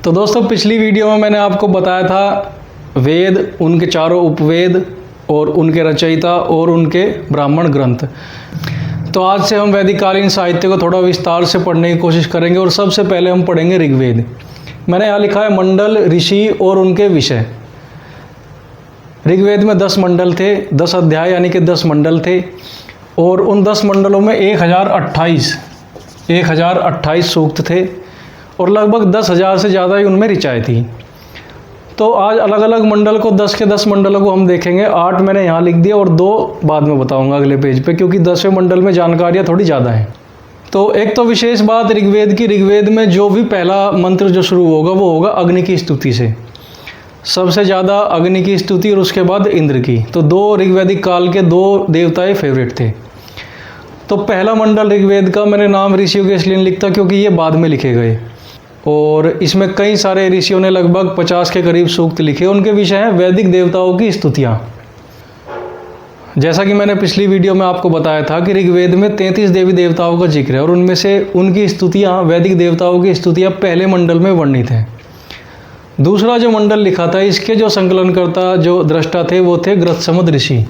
तो दोस्तों पिछली वीडियो में मैंने आपको बताया था वेद, उनके चारों उपवेद और उनके रचयिता और उनके ब्राह्मण ग्रंथ। तो आज से हम वैदिककालीन साहित्य को थोड़ा विस्तार से पढ़ने की कोशिश करेंगे और सबसे पहले हम पढ़ेंगे ऋग्वेद। मैंने यहाँ लिखा है मंडल, ऋषि और उनके विषय। ऋग्वेद में 10 मंडल थे, 10 अध्याय यानी कि 10 मंडल थे और उन 10 मंडलों में 1028 सूक्त थे और लगभग 10,000 से ज़्यादा ही उनमें ऋचाएँ थी। तो आज अलग अलग मंडल को 10 के 10 मंडलों को हम देखेंगे। 8 मैंने यहाँ लिख दिया और 2 बाद में बताऊंगा अगले पेज पे, क्योंकि 10वें मंडल में जानकारियाँ थोड़ी ज़्यादा हैं। तो एक तो विशेष बात ऋग्वेद की, ऋग्वेद में जो भी पहला मंत्र जो शुरू होगा वो होगा अग्नि की स्तुति से। सबसे ज़्यादा अग्नि की स्तुति और उसके बाद इंद्र की। तो 2 ऋग्वैदिक काल के 2 देवताएँ फेवरेट थे। तो पहला मंडल ऋग्वेद का मैंने नाम ऋषियों के इसलिए लिखता क्योंकि ये बाद में लिखे गए और इसमें कई सारे ऋषियों ने लगभग 50 के करीब सूक्त लिखे। उनके विषय हैं वैदिक देवताओं की स्तुतियाँ। जैसा कि मैंने पिछली वीडियो में आपको बताया था कि ऋग्वेद में 33 देवी देवताओं का जिक्र है और उनमें से उनकी स्तुतियाँ, वैदिक देवताओं की स्तुतियाँ पहले मंडल में वर्णित हैं। दूसरा जो मंडल लिखा था इसके जो संकलनकर्ता, जो दृष्टा थे वो थे ग्रत्समद ऋषि।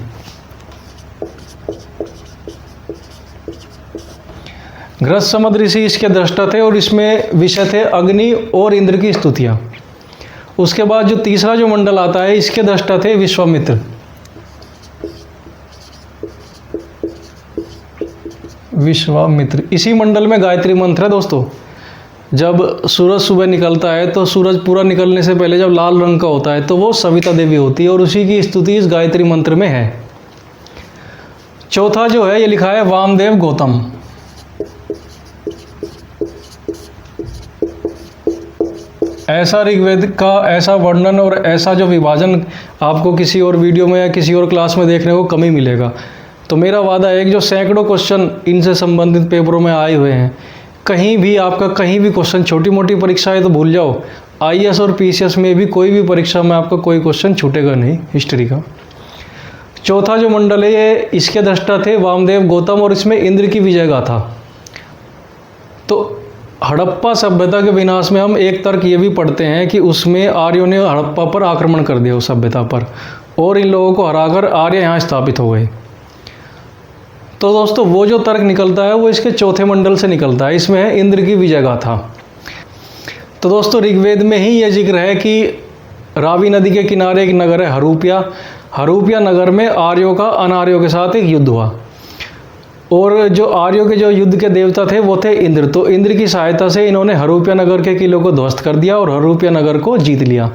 ग्रत्समद ऋषि इसके दृष्टा थे और इसमें विषय थे अग्नि और इंद्र की स्तुतियाँ। उसके बाद जो तीसरा जो मंडल आता है इसके दृष्टा थे विश्वामित्र। विश्वामित्र इसी मंडल में गायत्री मंत्र है दोस्तों। जब सूरज सुबह निकलता है तो सूरज पूरा निकलने से पहले जब लाल रंग का होता है तो वो सविता देवी होती है और उसी की स्तुति इस गायत्री मंत्र में है। चौथा जो है ये लिखा है वामदेव गौतम। ऐसा ऋग्वेद का ऐसा वर्णन और ऐसा जो विभाजन आपको किसी और वीडियो में या किसी और क्लास में देखने को कम ही मिलेगा। तो मेरा वादा है कि जो सैकड़ों क्वेश्चन इनसे संबंधित पेपरों में आए हुए हैं, कहीं भी आपका कहीं भी क्वेश्चन, छोटी मोटी परीक्षा है तो भूल जाओ, आईएएस और पीसीएस में भी कोई भी परीक्षा में आपका कोई क्वेश्चन छूटेगा नहीं हिस्ट्री का। चौथा जो मंडल है ये इसके दृष्टा थे वामदेव गौतम और इसमें इंद्र की विजय गाथा। तो हड़प्पा सभ्यता के विनाश में हम एक तर्क ये भी पढ़ते हैं कि उसमें आर्यों ने हड़प्पा पर आक्रमण कर दिया, उस सभ्यता पर, और इन लोगों को हराकर आर्य यहाँ स्थापित हो गए। तो दोस्तों वो जो तर्क निकलता है वो इसके चौथे मंडल से निकलता है। इसमें है इंद्र की विजय गाथा। तो दोस्तों ऋग्वेद में ही ये जिक्र है कि रावी नदी के किनारे एक नगर है हरूपिया। हरूपिया नगर में आर्यों का अनार्यों के साथ एक युद्ध हुआ और जो आर्यों के जो युद्ध के देवता थे वो थे इंद्र। तो इंद्र की सहायता से इन्होंने हरूपिया नगर के किलों को ध्वस्त कर दिया और हरूपिया नगर को जीत लिया।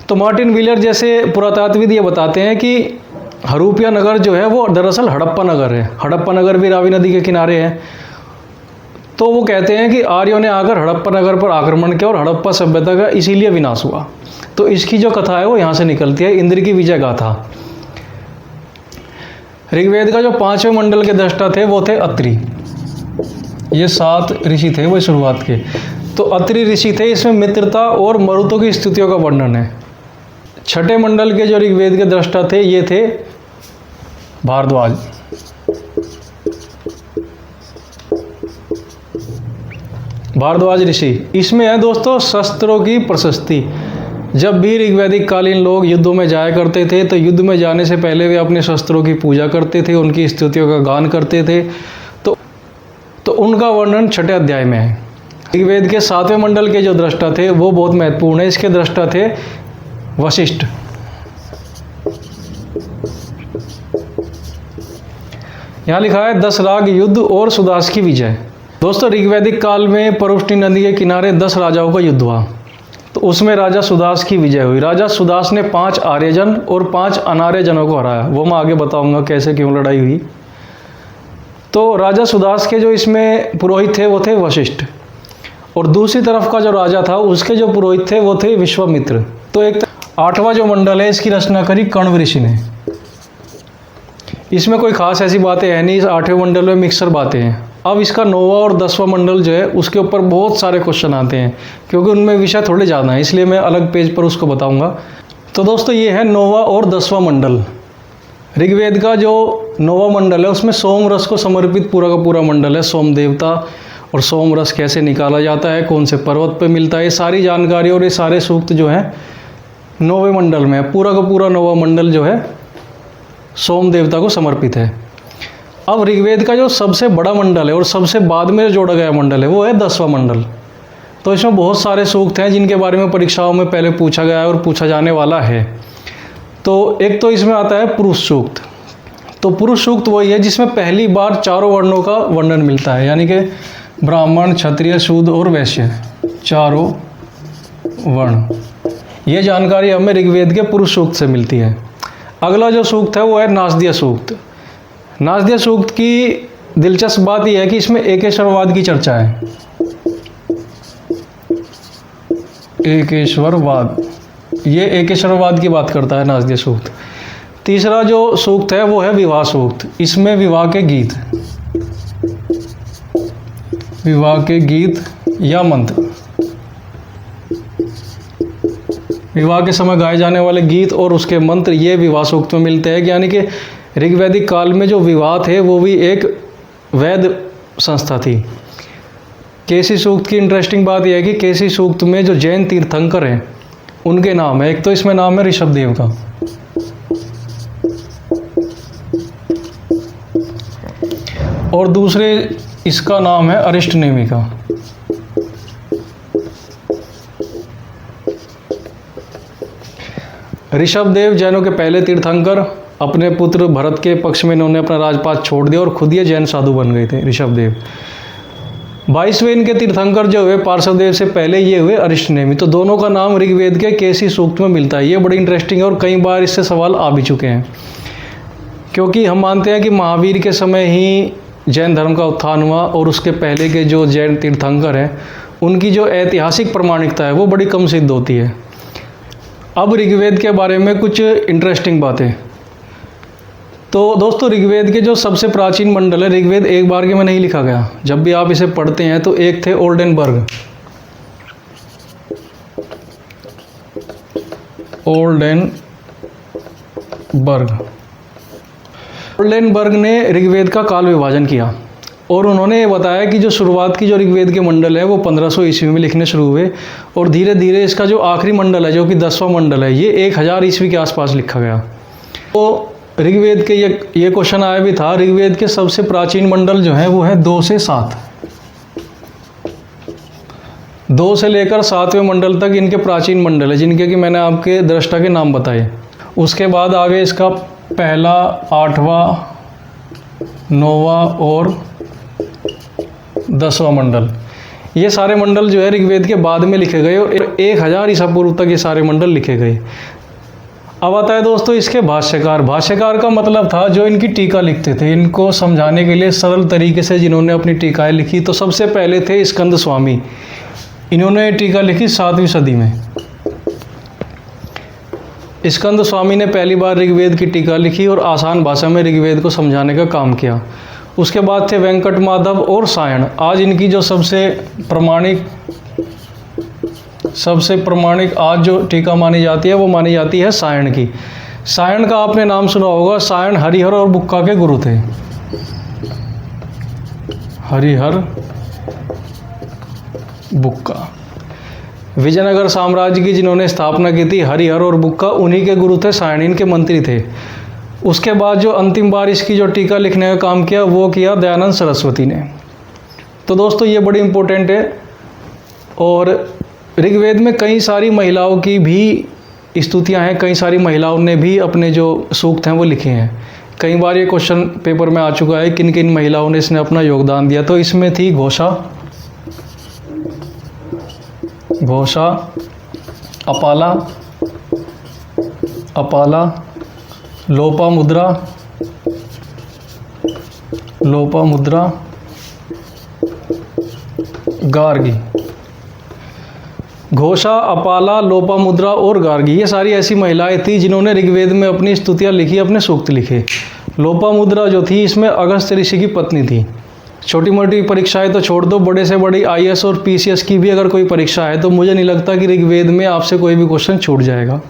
तो मार्टिन व्हीलर जैसे पुरातत्वविद ये बताते हैं कि हरूपिया नगर जो है वो दरअसल हड़प्पा नगर है। हड़प्पा नगर भी रावी नदी के किनारे है। तो वो कहते हैं कि आर्यों ने आकर हड़प्पा नगर पर आक्रमण किया और हड़प्पा सभ्यता का इसीलिए विनाश हुआ। तो इसकी जो कथा है वो यहाँ से निकलती है, इंद्र की विजय गाथा। ऋग्वेद का जो 5वें मंडल के दृष्टा थे वो थे अत्रि। ये 7 ऋषि थे वो शुरुआत के। तो अत्रि ऋषि थे, इसमें मित्रता और मरुतों की स्तुतियों का वर्णन है। 6ठे मंडल के जो ऋग्वेद के दृष्टा थे ये थे भारद्वाज। भारद्वाज ऋषि, इसमें है दोस्तों शस्त्रों की प्रशस्ति। जब भी ऋग्वैदिक कालीन लोग युद्धों में जाया करते थे तो युद्ध में जाने से पहले वे अपने शस्त्रों की पूजा करते थे, उनकी स्तुतियों का गान करते थे। तो उनका वर्णन 6ठे अध्याय में है। ऋग्वेद के 7वें मंडल के जो दृष्टा थे वो बहुत महत्वपूर्ण है। इसके दृष्टा थे वशिष्ठ। यहाँ लिखा है 10 राग युद्ध और सुदास की विजय। दोस्तों ऋग्वैदिक काल में परुष्टि नदी के किनारे 10 राजाओं का युद्ध हुआ। तो उसमें राजा सुदास की विजय हुई। राजा सुदास ने 5 आर्यजन और 5 अनार्यजनों को हराया। वो मैं आगे बताऊंगा कैसे क्यों लड़ाई हुई। तो राजा सुदास के जो इसमें पुरोहित थे वो थे वशिष्ठ और दूसरी तरफ का जो राजा था उसके जो पुरोहित थे वो थे विश्वामित्र। तो एक 8वां जो मंडल है इसकी रचना करी कण्व ऋषि ने। इसमें कोई खास ऐसी बातें है नहीं, इस 8वें मंडल में मिक्सर बातें हैं। अब इसका 9वां और 10वां मंडल जो है उसके ऊपर बहुत सारे क्वेश्चन आते हैं क्योंकि उनमें विषय थोड़े ज़्यादा हैं, इसलिए मैं अलग पेज पर उसको बताऊंगा। तो दोस्तों ये है 9वां और 10वां मंडल। ऋग्वेद का जो 9वां मंडल है उसमें सोम रस को समर्पित पूरा का पूरा मंडल है। सोम देवता और सोम रस कैसे निकाला जाता है, कौन से पर्वत पे मिलता है, ये सारी जानकारी और ये सारे सूक्त जो हैं नौवें मंडल में है। पूरा का पूरा नौवां मंडल जो है सोम देवता को समर्पित है। अब ऋग्वेद का जो सबसे बड़ा मंडल है और सबसे बाद में जोड़ा गया मंडल है वो है 10वां मंडल। तो इसमें बहुत सारे सूक्त हैं जिनके बारे में परीक्षाओं में पहले पूछा गया है और पूछा जाने वाला है। तो एक तो इसमें आता है पुरुष सूक्त। तो पुरुष सूक्त वही है जिसमें पहली बार चारों वर्णों का वर्णन मिलता है, यानी कि ब्राह्मण, क्षत्रिय, शूद्र और वैश्य, चारों वर्ण। ये जानकारी हमें ऋग्वेद के पुरुष सूक्त से मिलती है। अगला जो सूक्त है वो है नासदीय सूक्त। नासदीय सूक्त की दिलचस्प बात यह है कि इसमें एकेश्वरवाद की चर्चा है। एकेश्वरवाद, ये एकेश्वरवाद की बात करता है नासदीय सूक्त। तीसरा जो सूक्त है वो है विवाह सूक्त। इसमें विवाह के गीत या मंत्र, विवाह के समय गाए जाने वाले गीत और उसके मंत्र ये विवाह सूक्त में मिलते हैं। यानी कि ऋग्वैदिक काल में जो विवाह थे वो भी एक वैध संस्था थी। केसी सूक्त की इंटरेस्टिंग बात यह है कि केसी सूक्त में जो जैन तीर्थंकर हैं उनके नाम है। एक तो इसमें नाम है ऋषभदेव का, और दूसरे इसका नाम है अरिष्टनेमि का। ऋषभदेव जैनों के पहले तीर्थंकर, अपने पुत्र भरत के पक्ष में इन्होंने अपना राजपाट छोड़ दिया और खुद ये जैन साधु बन गए थे ऋषभदेव। 22वें इनके तीर्थंकर जो हुए पार्श्वदेव से पहले ये हुए अरिष्टनेमि। तो दोनों का नाम ऋग्वेद के केसी सूक्त में मिलता है। ये बड़ी इंटरेस्टिंग है और कई बार इससे सवाल आ भी चुके हैं, क्योंकि हम मानते हैं कि महावीर के समय ही जैन धर्म का उत्थान हुआ और उसके पहले के जो जैन तीर्थंकर हैं उनकी जो ऐतिहासिक प्रामाणिकता है वो बड़ी कम सिद्ध होती है। अब ऋग्वेद के बारे में कुछ इंटरेस्टिंग बातें। तो दोस्तों ऋग्वेद के जो सबसे प्राचीन मंडल है, ऋग्वेद एक बार के में नहीं लिखा गया। जब भी आप इसे पढ़ते हैं तो एक थे ओल्डेनबर्ग। ओल्डेनबर्ग ने ऋग्वेद का काल विभाजन किया और उन्होंने ये बताया कि जो शुरुआत की जो ऋग्वेद के मंडल है वो 1500 ईस्वी में लिखने शुरू हुए और धीरे धीरे इसका जो आखिरी मंडल है जो कि 10वां मंडल है ये 1000 ईस्वी के आसपास लिखा गया। तो ऋग्वेद के ये क्वेश्चन आया भी था, ऋग्वेद के सबसे प्राचीन मंडल जो है वो है 2 से 7। 2 से लेकर 7वें मंडल तक इनके प्राचीन मंडल है जिनके कि मैंने आपके दृष्टा के नाम बताए। उसके बाद आगे इसका पहला, 8वां, 9वां और 10वां मंडल, ये सारे मंडल जो है ऋग्वेद के बाद में लिखे गए और 1000 ईसा पूर्व तक ये सारे मंडल लिखे गए। अब आता है दोस्तों इसके भाष्यकार। भाष्यकार का मतलब था जो इनकी टीका लिखते थे, इनको समझाने के लिए सरल तरीके से जिन्होंने अपनी टीकाएँ लिखी। तो सबसे पहले थे स्कंद स्वामी। इन्होंने टीका लिखी 7वीं सदी में। स्कंद स्वामी ने पहली बार ऋग्वेद की टीका लिखी और आसान भाषा में ऋग्वेद को समझाने का काम किया। उसके बाद थे वेंकट माधव और सायण। आज इनकी जो सबसे प्रमाणिक आज जो टीका मानी जाती है वो मानी जाती है सायण की। सायण का आपने नाम सुना होगा। सायण हरिहर और बुक्का के गुरु थे। हरिहर, बुक्का, विजयनगर साम्राज्य की जिन्होंने स्थापना की थी, हरिहर और बुक्का उन्हीं के गुरु थे, सायण इनके मंत्री थे। उसके बाद जो अंतिम बार इसकी जो टीका लिखने का काम किया वो किया दयानंद सरस्वती ने। तो दोस्तों ये बड़ी इम्पोर्टेंट है। और ऋग्वेद में कई सारी महिलाओं की भी स्तुतियाँ हैं, कई सारी महिलाओं ने भी अपने जो सूक्त हैं वो लिखे हैं। कई बार ये क्वेश्चन पेपर में आ चुका है किन किन महिलाओं ने इसने अपना योगदान दिया। तो इसमें थी घोषा, अपाला, लोपामुद्रा, गार्गी। घोषा, अपाला, लोपामुद्रा और गार्गी ये सारी ऐसी महिलाएं थी जिन्होंने ऋग्वेद में अपनी स्तुतियाँ लिखी, अपने सूक्त लिखे। लोपामुद्रा जो थी इसमें अगस्त्य ऋषि की पत्नी थी। छोटी मोटी परीक्षाएं तो छोड़ दो, बड़े से बड़ी IAS और PCS की भी अगर कोई परीक्षा है तो मुझे नहीं लगता कि ऋग्वेद में आपसे कोई भी क्वेश्चन छूट जाएगा।